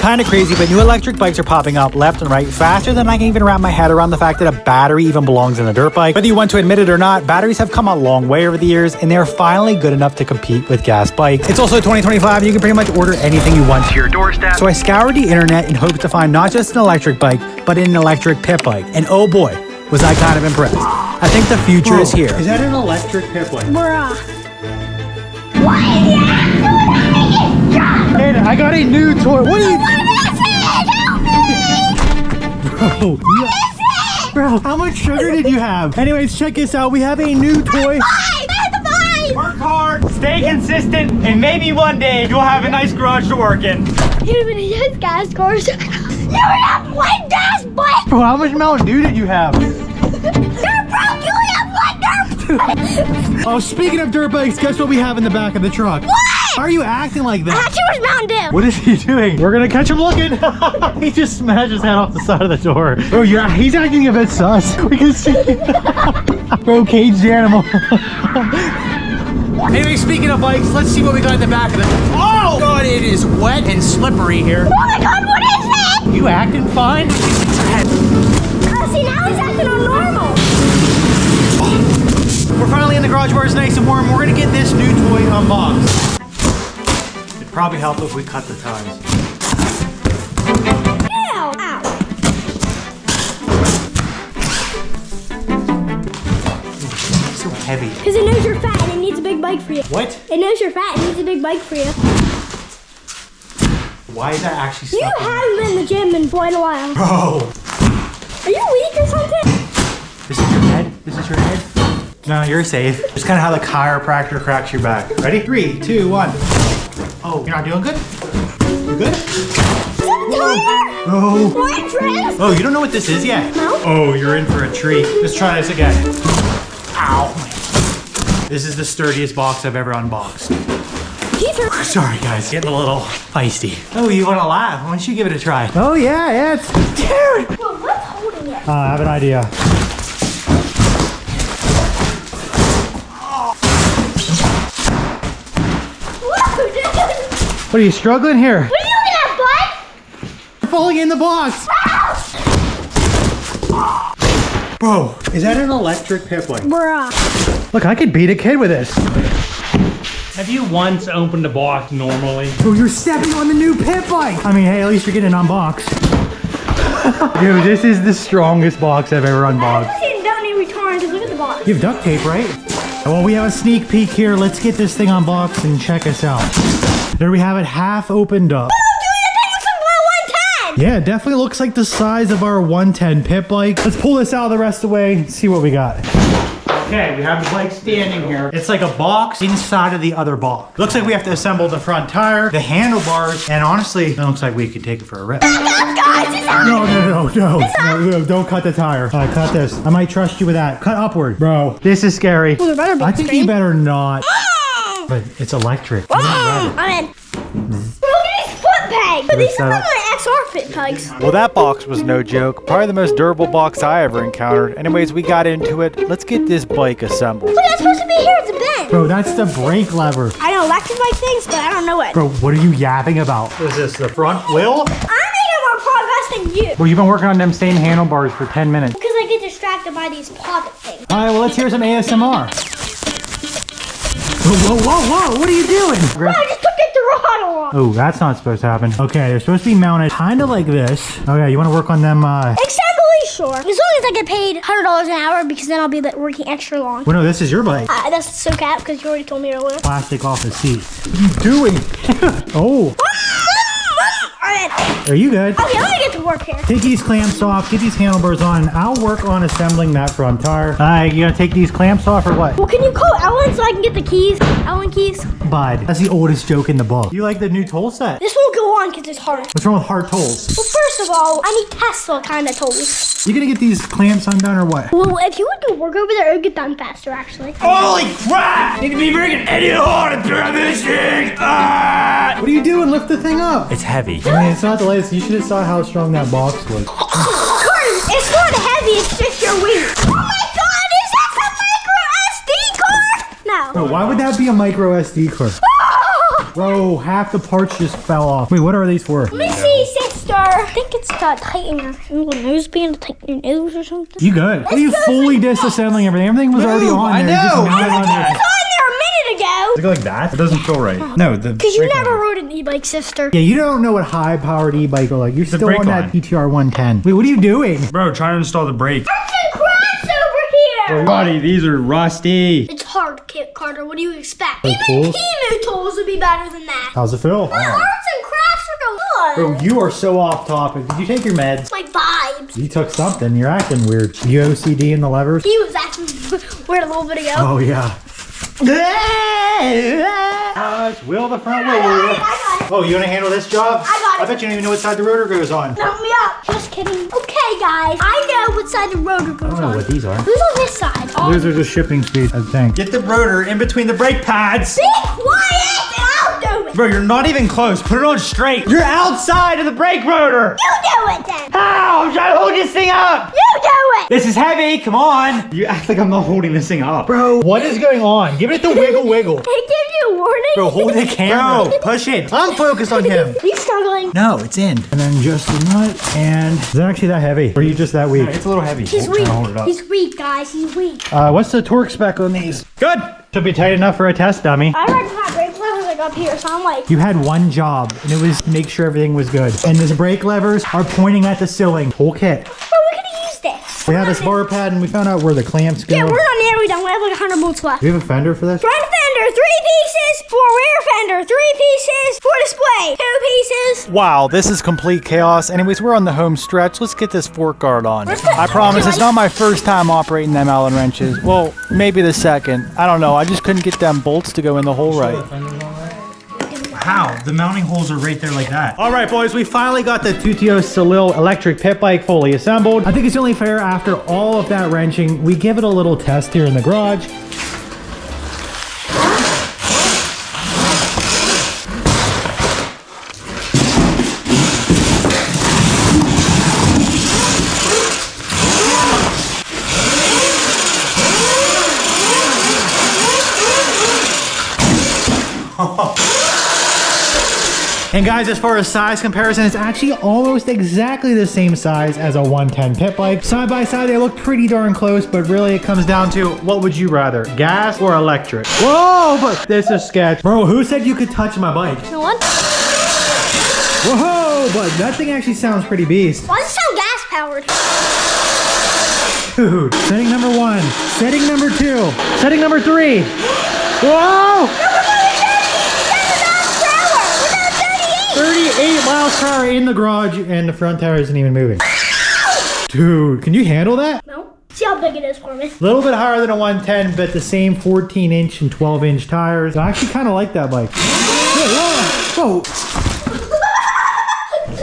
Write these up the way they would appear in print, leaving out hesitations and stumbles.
kind of crazy, but new electric bikes are popping up left and right faster than I can even wrap my head around the fact that a battery even belongs in a dirt bike. Whether you want to admit it or not, batteries have come a long way over the years, and they are finally good enough to compete with gas bikes. It's also 2025, and you can pretty much order anything you want to your doorstep. So I scoured the internet in hopes to find not just an electric bike, but an electric pit bike. And oh boy, was I kind of impressed. I think the future is here. Is that an electric pit bike? Bruh. Hey, I got a new toy. What are you? Help me! Bro, how much sugar did you have? Anyways, check this out. We have a new toy. Work hard, stay consistent, and maybe one day you'll have a nice garage to work in. Even his gas cars. You're not playing gas bike! Bro, how much Mountain Dew did you have? You're broke! You have one dirt! Oh, speaking of dirt bikes, guess what we have in the back of the truck? What? Why are you acting like I that? had too much Mountain Dew. What is he doing? We're gonna catch him looking. He just smashed his head off the side of the door. Bro, he's acting a bit sus. We can see. Bro, caged animal. Anyway, speaking of bikes, let's see what we got in the back of it. Oh God, it is wet and slippery here. Oh my God, what is that? You acting fine? See, now he's acting all normal. We're finally in the garage where it's nice and warm. We're gonna get this new toy unboxed. It'd probably help if we cut the ties. Ew! Ow. It's so heavy. Because it knows you're fat and it needs a big bike for you. What? It knows you're fat and it needs a big bike for you. Why is that actually You stuck in there? haven't been in the gym in quite a while. Bro! Are you weak or something? This is your head? This is your head? No, you're safe. It's kind of how the chiropractor cracks your back. Ready? 3, 2, 1. Oh, you're not doing good? You good? Oh. What, friends? Oh, you don't know what this is yet? No. Oh, you're in for a treat. Let's try this again. Ow. This is the sturdiest box I've ever unboxed. Teeth are... Sorry, guys. Getting a little feisty. Oh, you want to laugh? Why don't you give it a try? Oh, yeah, it's... Dude! Well, what's holding it? I have an idea. Whoa, dude! What are you struggling here? What are you looking at, bud? You're falling in the box. Bro, is that an electric pit bike? Bruh. Look, I could beat a kid with this. Have you once opened a box normally? Bro, you're stepping on the new pit bike. I mean, hey, at least you're getting it unboxed. Dude, this is the strongest box I've ever unboxed. Don't need return because look at the box. You have duct tape, right? Well, we have a sneak peek here. Let's get this thing unboxed and check us out. There we have it, half opened up. Yeah, it definitely looks like the size of our 110 pit bike. Let's pull this out of the rest of the way and see what we got. Okay, we have the bike standing here. It's like a box inside of the other box. Looks like we have to assemble the front tire, the handlebars, and honestly, it looks like we could take it for a rip. No, don't cut the tire. All right, cut this. I might trust you with that. Cut upward. Bro, this is scary. Well, there better be I think you better not. But it's electric. I'm in. Look at these foot pegs. But these are not my XR fit pegs. Well, that box was no joke. Probably the most durable box I ever encountered. Anyways, we got into it. Let's get this bike assembled. Look, it's supposed to be here. It's a bend. Bro, that's the brake lever. I know electric bike things, but I don't know it. Bro, what are you yapping about? What is this, the front wheel? I'm making more progress than you. Well, you've been working on them same handlebars for 10 minutes. Because I get distracted by these pocket things. All right, well, let's hear some ASMR. Whoa, what are you doing? Oh, I just took the throttle off. Oh, that's not supposed to happen. Okay, they're supposed to be mounted kind of like this. Okay, you want to work on them, Assembly, sure. As long as I get paid $100 an hour, because then I'll be working extra long. Well, no, this is your bike. That's so cap, because you already told me earlier. Plastic off the seat. What are you doing? Oh, Alright. are you good? Okay, let me get to work here. Take these clamps off, get these handlebars on. I'll work on assembling that front tire. All right, you gonna take these clamps off or what? Well, can you call Ellen so I can get the keys? Ellen keys? Bud, that's the oldest joke in the book. You like the new toll set? This won't go on because it's hard. What's wrong with hard tolls? Well, first of all, I need Tesla kind of tolls. You gonna get these clamps undone or what? Well, if you would go work over there, it would get done faster, actually. Holy crap! Need to be freaking idiot hard to grab this thing! Ah! What are you doing? Lift the thing up. It's heavy. I mean, it's not the latest. You should have saw how strong that box was. Carter, it's not heavy, it's just your weight. Oh my god, is that the micro SD card? No. Bro, why would that be a micro SD card? Oh, Bro, half the parts just fell off. Wait, what are these for? Let me see, sister. I think it's to tighten your little nose band to tighten your nose or something. You good? Are you fully disassembling everything? Everything was already on I there. know. Just mounted on there. It was on there a minute ago. Does it go like that? It doesn't feel right. No, the Because you brake never lever. rode an e-bike, sister. Yeah, you don't know what high-powered e-bike are like. You're still brake on that line. PTR 110. Wait, what are you doing? Bro, trying to install the brake. Some cracks over here. Buddy, these are rusty. It's hard, Kit Carter. What do you expect? Like Even tools? Timu tools would be better than that. How's it feel? My arts and crafts are Bro, going on. you are so off topic. Did you take your meds? My vibes. You took something. You're acting weird. You OCD in the levers? He was acting weird a little bit ago. Oh, yeah. Wheel the front wheel. I got it. Oh, you want to handle this job? I got it. I bet you don't even know what side the rotor goes on. Help me up. Just kidding. Okay, guys. I know what side the rotor goes I don't know on. what these are. Who's on this side? Oh, Those are just shipping speed, I think. Get the rotor in between the brake pads. be quiet and I'll do it. Bro, you're not even close. Put it on straight. You're outside of the brake rotor. You do it then. Ow, I'm trying to hold this thing up. You do it. This is heavy. Come on. You act like I'm not holding this thing up. Bro, what is going on? Give it the wiggle wiggle. They give you a warning. Bro, hold the camera. Bro, push it. I'm focused on him. He's struggling. No, it's in. And then just the nut. And is it actually that heavy? Or are you just that weak? It's a little heavy. He's I'm weak. trying to hold it up. He's weak, guys. He's weak. What's the torque spec on these? Good. Should be tight enough for a test dummy. I already have brake levers like up here, so I'm like, You had one job, and it was make sure everything was good. And these brake levers are pointing at the ceiling. Whole kit. oh, we could use this. We have this bar pad, and we found out where the clamps go. Yeah, we're not nearly done. We have like 100 bolts left. Do you have a fender for this? Front fender, 3 pieces. For rear fender, 3 pieces. For display, 2 pieces. Wow, this is complete chaos. Anyways, we're on the home stretch. Let's get this fork guard on. Where's the- I promise it's not my first time operating them Allen wrenches. Well, maybe the second. I don't know. I just couldn't get them bolts to go in the hole right. How? The mounting holes are right there like that. All right, boys, we finally got the Tutio Salil electric pit bike fully assembled. I think it's only fair after all of that wrenching, we give it a little test here in the garage. And guys, as far as size comparison, it's actually almost exactly the same size as a 110 pit bike. Side by side, they look pretty darn close, but really it comes down to what would you rather, gas or electric? Whoa, but this is sketch. Bro, who said you could touch my bike? You know what? Whoa, but that thing actually sounds pretty beast. Why does it sound gas powered? Dude, setting number 1, setting number 2, setting number 3. Whoa! 38 miles per hour in the garage, and the front tire isn't even moving. Dude, can you handle that? No. See how big it is for me. A little bit higher than a 110, but the same 14-inch and 12-inch tires. I actually kind of like that bike. Whoa, whoa.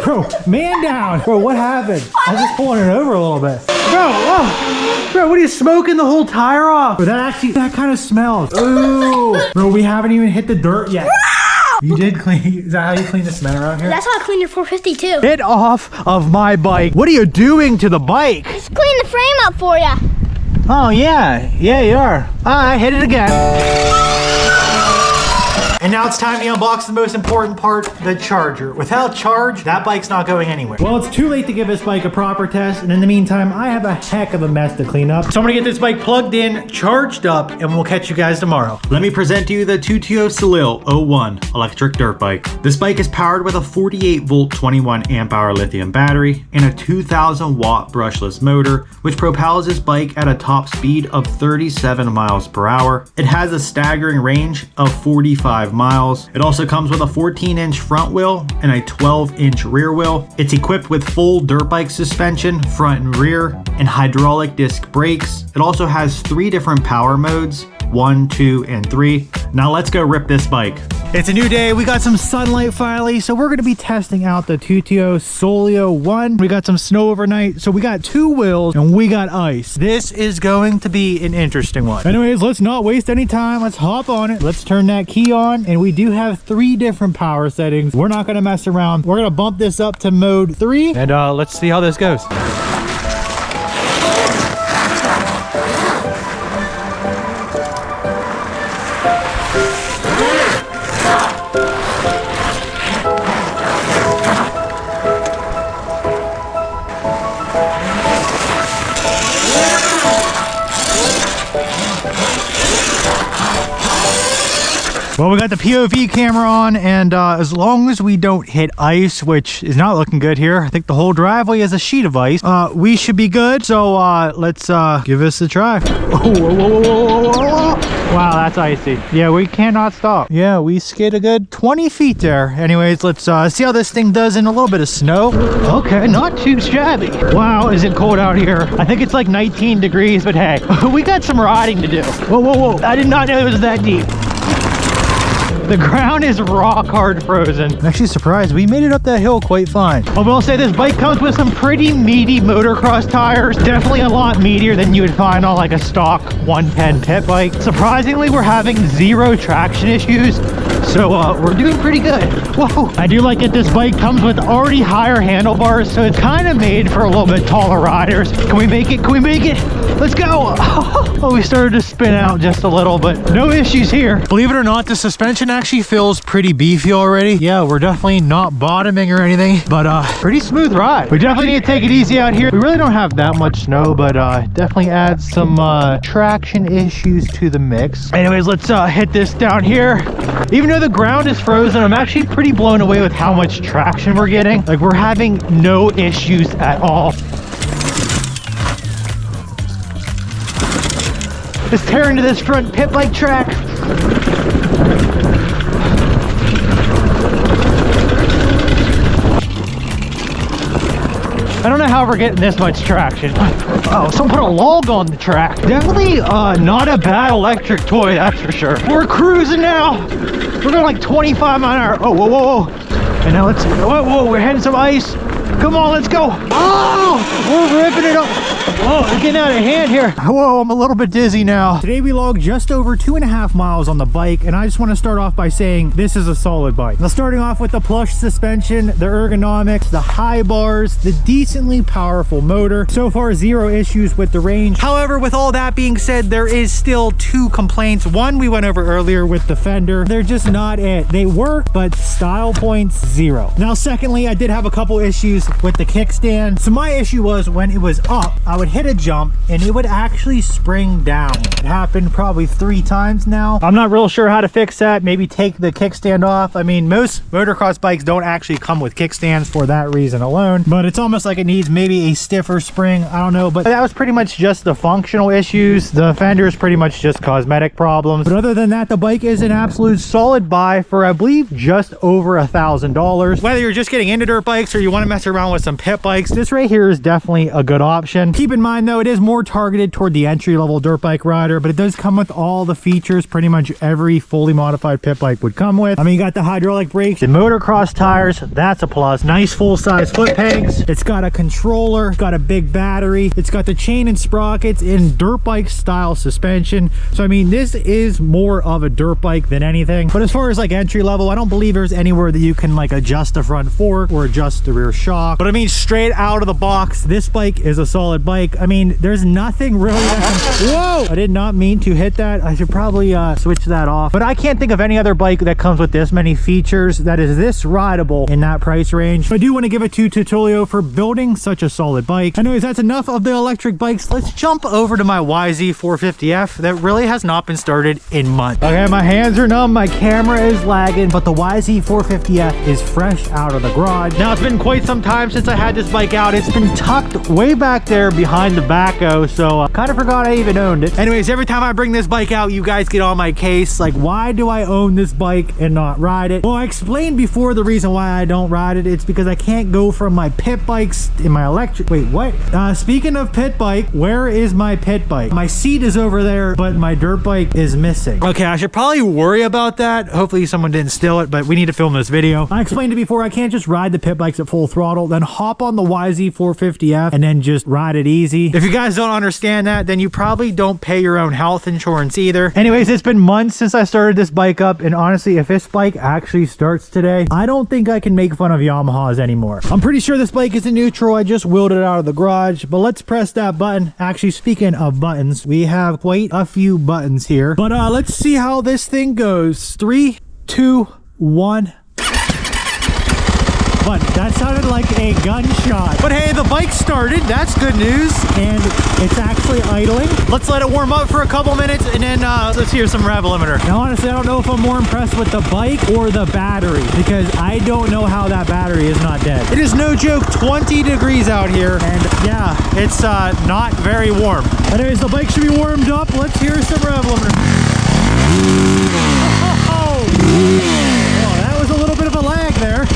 Bro, man down. Bro, what happened? I was just pulling it over a little bit. Bro, what are you smoking the whole tire off? Bro, that kind of smells. Ooh. Bro, we haven't even hit the dirt yet. You did clean, is that how you clean the cement around here? That's how I clean your 450 too. Get off of my bike. What are you doing to the bike? Just clean the frame up for you. Oh, yeah, you are. I hit it again. And now it's time to unbox the most important part, the charger. Without charge, that bike's not going anywhere. Well, it's too late to give this bike a proper test, and in the meantime, I have a heck of a mess to clean up. So I'm gonna get this bike plugged in, charged up, and we'll catch you guys tomorrow. Let me present to you the Tutio Salil 01 electric dirt bike. This bike is powered with a 48 volt 21 amp hour lithium battery and a 2000 watt brushless motor, which propels this bike at a top speed of 37 miles per hour. It has a staggering range of 45 miles. It also comes with a 14-inch front wheel and a 12-inch rear wheel. It's equipped with full dirt bike suspension, front and rear, and hydraulic disc brakes. It also has 3 different power modes, 1, 2, and 3. Now let's go rip this bike. It's a new day. We got some sunlight finally, so we're gonna be testing out the Tutio Solio 1. We got some snow overnight, so we got 2 wheels and we got ice. This is going to be an interesting one. Anyways, let's not waste any time. Let's hop on it. Let's turn that key on, and we do have 3 different power settings. We're not gonna mess around. We're gonna bump this up to mode 3, and let's see how this goes. Well, we got the POV camera on, and as long as we don't hit ice, which is not looking good here, I think the whole driveway is a sheet of ice, we should be good. So let's give this a try. Oh, whoa, whoa, whoa, whoa, whoa. Wow, that's icy. Yeah, we cannot stop. Yeah, we skid a good 20 feet there. Anyways, let's see how this thing does in a little bit of snow. Okay, not too shabby. Wow, is it cold out here? I think it's like 19 degrees, but hey, we got some riding to do. Whoa, whoa, whoa. I did not know it was that deep. The ground is rock hard frozen. I'm actually surprised we made it up that hill quite fine. I will say this bike comes with some pretty meaty motocross tires. Definitely a lot meatier than you would find on like a stock 110 pit bike. Surprisingly, we're having zero traction issues. So we're doing pretty good. Whoa. I do like that this bike comes with already higher handlebars, so it's kind of made for a little bit taller riders. Can we make it? Can we make it? Let's go. Oh, we started to spin out just a little, but no issues here. Believe it or not, the suspension actually feels pretty beefy already. Yeah, we're definitely not bottoming or anything, but pretty smooth ride. We definitely need to take it easy out here. We really don't have that much snow, but definitely adds some traction issues to the mix. Anyways, let's hit this down here. Even though the ground is frozen, I'm actually pretty blown away with how much traction we're getting. Like, we're having no issues at all. Let's tear into this front pit bike track. I don't know how we're getting this much traction. Oh, someone put a log on the track. Definitely not a bad electric toy, that's for sure. We're cruising now. We're going like 25 miles an hour. Oh, whoa, whoa, whoa. And now let's, whoa, whoa, we're heading some ice. Come on, let's go. Oh, we're ripping it up. Whoa, it's getting out of hand here. Whoa, I'm a little bit dizzy now. Today we logged just over 2.5 miles on the bike, and I just want to start off by saying this is a solid bike. Now, starting off with the plush suspension, the ergonomics, the high bars, the decently powerful motor. So far, zero issues with the range. However, with all that being said, there is still two complaints. One we went over earlier with the fender. They're just not it. They work, but style points, zero. Now, secondly, I did have a couple issues with the kickstand. So my issue was when it was up, I would hit a jump and it would actually spring down. It happened probably 3 times now. I'm not real sure how to fix that. Maybe take the kickstand off. I mean, most motocross bikes don't actually come with kickstands for that reason alone, but it's almost like it needs maybe a stiffer spring. I don't know, but that was pretty much just the functional issues. The fender is pretty much just cosmetic problems. But other than that, the bike is an absolute solid buy for, I believe, just over $1,000. Whether you're just getting into dirt bikes or you want to mess around with some pit bikes, this right here is definitely a good option. Keep in mind though, it is more targeted toward the entry-level dirt bike rider, but it does come with all the features pretty much every fully modified pit bike would come with. I mean, you got the hydraulic brakes, the motocross tires, that's a plus. Nice full-size foot pegs. It's got a controller, it's got a big battery, it's got the chain and sprockets in dirt bike style suspension. So I mean, this is more of a dirt bike than anything. But as far as like entry level, I don't believe there's anywhere that you can like adjust the front fork or adjust the rear shock. But I mean, straight out of the box, this bike is a solid bike. I mean, there's nothing really that can... Whoa! I did not mean to hit that. I should probably switch that off. But I can't think of any other bike that comes with this many features that is this rideable in that price range. I do want to give it to Tutolio for building such a solid bike. Anyways, that's enough of the electric bikes. Let's jump over to my YZ450F that really has not been started in months. Okay, my hands are numb, my camera is lagging, but the YZ450F is fresh out of the garage. Now, it's been quite some time since I had this bike out. It's been tucked way back there behind the backhoe, so I kind of forgot I even owned it. Anyways, every time I bring this bike out, you guys get on my case. Like, why do I own this bike and not ride it? Well, I explained before the reason why I don't ride it. It's because I can't go from my pit bikes in my electric... Wait, what? Speaking of pit bike, where is my pit bike? My seat is over there, but my dirt bike is missing. Okay, I should probably worry about that. Hopefully someone didn't steal it, but we need to film this video. I explained it before, I can't just ride the pit bikes at full throttle, then hop on the YZ450F and then just ride it easy. If you guys don't understand that, then you probably don't pay your own health insurance either. Anyways, it's been months since I started this bike up, and honestly, if this bike actually starts today, I don't think I can make fun of Yamahas anymore. I'm pretty sure this bike is in neutral. I just wheeled it out of the garage, but let's press that button. Actually, speaking of buttons, we have quite a few buttons here, but let's see how this thing goes. 3, 2, 1. What? That sounded like a gunshot. But hey, the bike started. That's good news. And it's actually idling. Let's let it warm up for a couple minutes and then let's hear some rev limiter. Now, honestly, I don't know if I'm more impressed with the bike or the battery because I don't know how that battery is not dead. It is no joke 20 degrees out here. And yeah, it's not very warm. Anyways, the bike should be warmed up. Let's hear some rev limiter. Oh, that was a little bit of a lag there.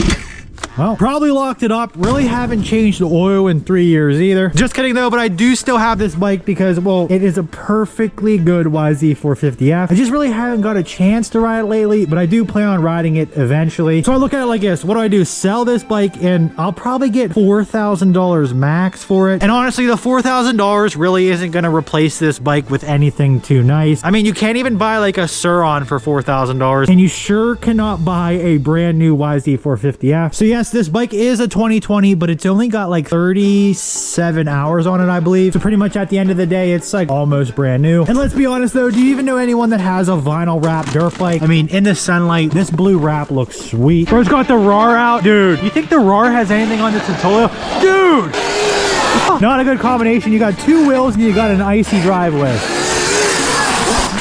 Well, probably locked it up. Really haven't changed the oil in 3 years either. Just kidding though, but I do still have this bike because, well, it is a perfectly good YZ450F. I just really haven't got a chance to ride it lately, but I do plan on riding it eventually. So I look at it like this. What do? Sell this bike and I'll probably get $4,000 max for it. And honestly, the $4,000 really isn't going to replace this bike with anything too nice. I mean, you can't even buy like a Sur-On for $4,000 and you sure cannot buy a brand new YZ450F. So yes, this bike is a 2020, but it's only got like 37 hours on it, I believe. So pretty much at the end of the day, it's like almost brand new. And let's be honest though, do you even know anyone that has a vinyl wrap dirt bike? I mean, in the sunlight, this blue wrap looks sweet. Bro's got the RAR out. Dude, you think the RAR has anything on this Tutorial? Dude! Not a good combination. You got two wheels and you got an icy driveway.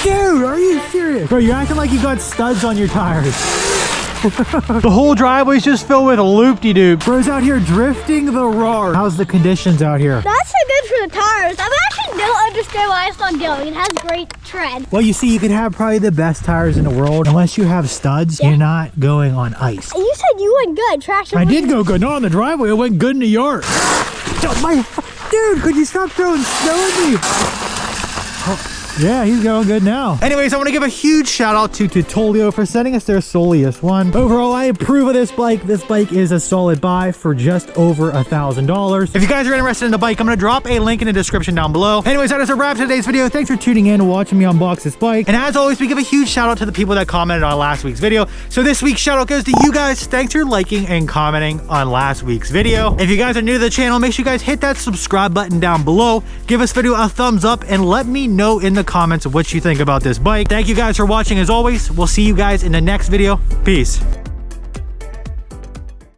Dude, are you serious? Bro, you're acting like you got studs on your tires. The whole driveway's just filled with loop-de-doop. Bro's out here drifting the RAR. How's the conditions out here? That's so good for the tires. I actually don't understand why it's not going. It has great tread. Well, you see, you can have probably the best tires in the world. Unless you have studs, you're not going on ice. You said you went good. Traction. I did go good. Not on the driveway. It went good in the yard. Dude, could you stop throwing snow at me? Oh. Yeah, he's going good now. Anyways, I want to give a huge shout out to Tutorial for sending us their Soleus one. Overall, I approve of this bike. This bike is a solid buy for just over $1,000. If you guys are interested in the bike, I'm going to drop a link in the description down below. Anyways, that is a wrap for today's video. Thanks for tuning in and watching me unbox this bike. And as always, we give a huge shout out to the people that commented on last week's video. So this week's shout out goes to you guys. Thanks for liking and commenting on last week's video. If you guys are new to the channel, make sure you guys hit that subscribe button down below. Give this video a thumbs up and let me know in the comments of what you think about this bike. Thank you guys for watching. As always, we'll see you guys in the next video. Peace.